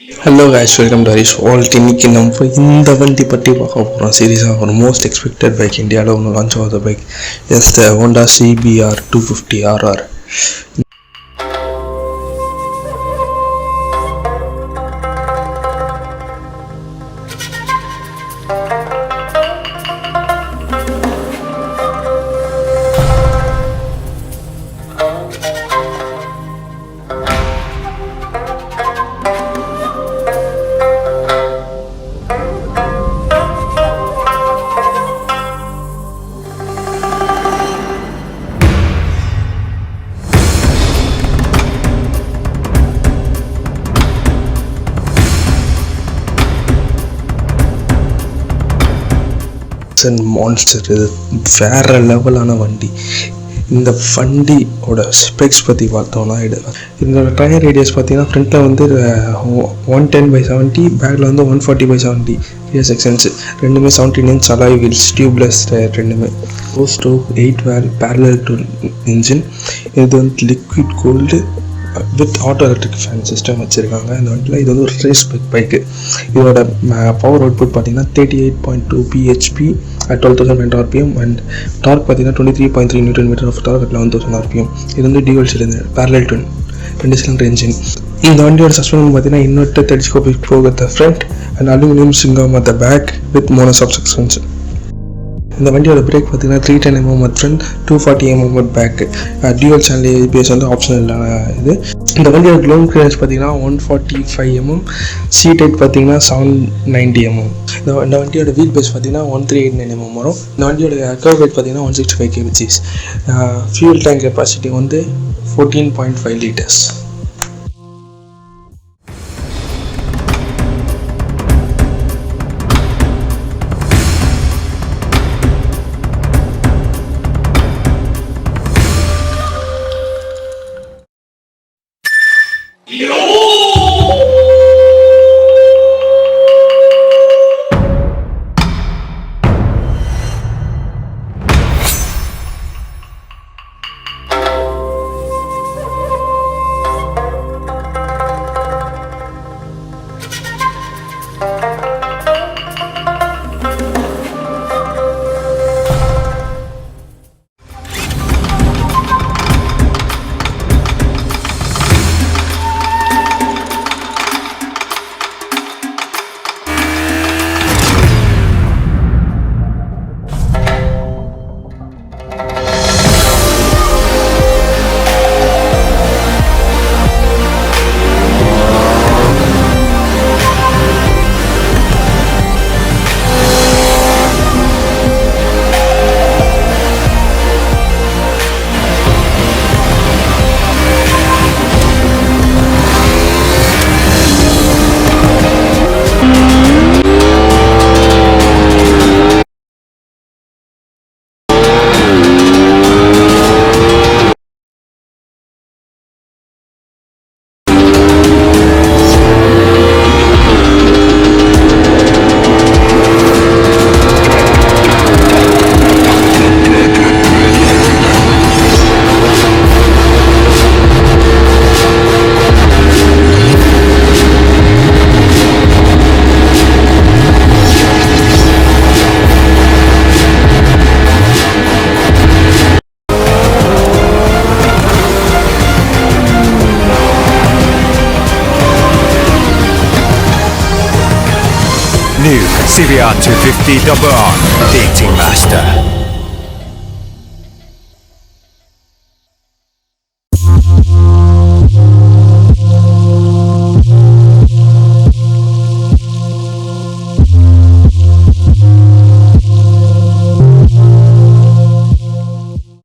Hello guys, welcome to Harish. இன்னைக்கு நம்ம இந்த வண்டி பற்றி பார்க்க போகிறோம். சீரியஸாக ஒரு மோஸ்ட் எக்ஸ்பெக்டட் பைக் இந்தியாவில் ஒன்று லான்ச் ஆகுது பைக். எஸ் த ஹோண்டா CBR250RR. மான்ஸ்டர், இது வேற லெவலான வண்டி. இந்த வண்டியோட ஸ்பெக்ஸ் பற்றி பார்த்தோம்னா இதோட டயர் ரேடியஸ் பார்த்தீங்கன்னா ஃப்ரண்ட்டில் வந்து 110/70, பேக்கில் வந்து 140/70 ரியர் செக்ஷன்ஸ். ரெண்டுமே 17 inch alloy wheels, tubeless tyre ரெண்டுமே. 4-8 valve parallel to இன்ஜின். இது வந்து liquid cooled with auto electric fan system வச்சுருக்காங்க இந்த வண்டியில். இது வந்து ஒரு ரேஸ் பைக்கு. இதோட பவர் அவுட்புட் பார்த்தீங்கன்னா 38.2 bhp at 12,000 RPM and torque பார்த்தீங்கன்னா 23.3 Nm of torque at 11,000 RPM. இது வந்து dual cylinder parallel twin 2 cylinder engine. இந்த வண்டியோட சஸ்பென்ஷன் பார்த்தீங்கன்னா inverter telescopic fork at the front and aluminium சிங்கம் at the back with mono subsections. இந்த வண்டியோட break பார்த்தீங்கன்னா 310 mm at front, 240 mm at back. Dual channel ABS வந்து ஆப்ஷனலான இது. இந்த வண்டியோட க்ரௌண்ட் கிளியரன்ஸ் பார்த்தீங்கன்னா 145 mm, சீட் ஹைட் பார்த்தீங்கன்னா 790 mm. இந்த வண்டியோட வீல் பேஸ் பார்த்தீங்கன்னா 1389 mm வரும். இந்த வண்டியோட கர்வ் வெயிட் பார்த்தீங்கன்னா 165 kg. ஃபியூல் டேங்க் கெப்பாசிட்டி வந்து 14.5 liters. New CBR250RR Dating Master.